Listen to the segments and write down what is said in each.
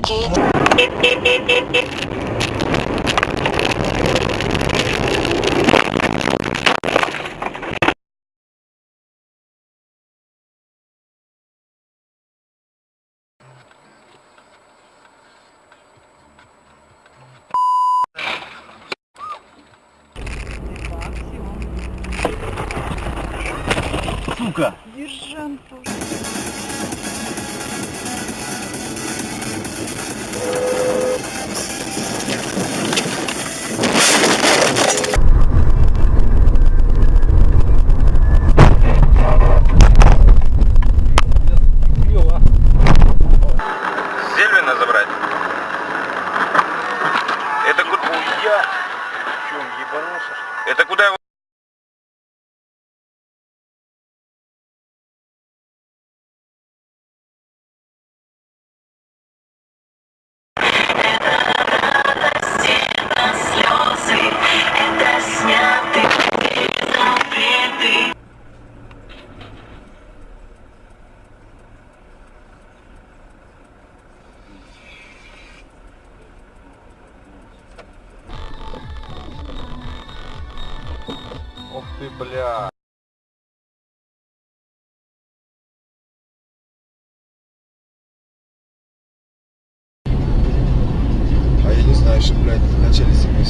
Сука! Ержан тоже. Сильвина забрать? Это куда? Я? Чем, ебанулся? Это куда его? Ох ты, бля. А я не знаю, что, блядь, в начале зимы.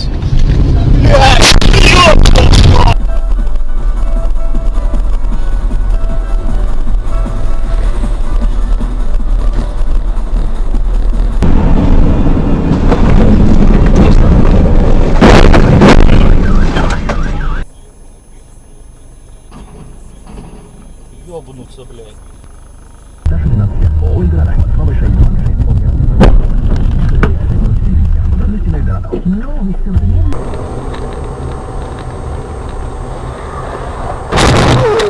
Ёбнуться, блядь.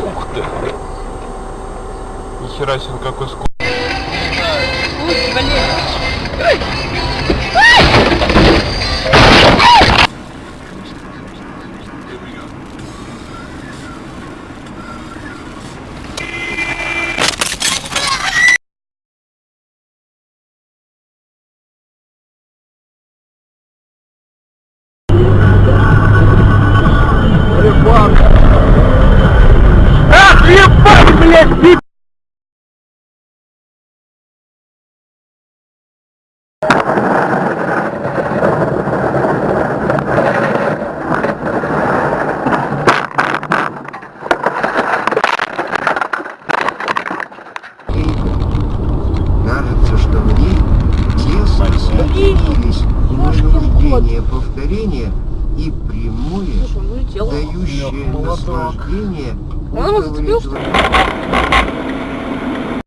Ух ты. Нихера себе, какой скорость. Ой, блин. Ах, ебать, блядь! Кажется, что в ней тесно соединились нуждение повторения и прямое, дающее наслаждение Он его зацепил, что ли?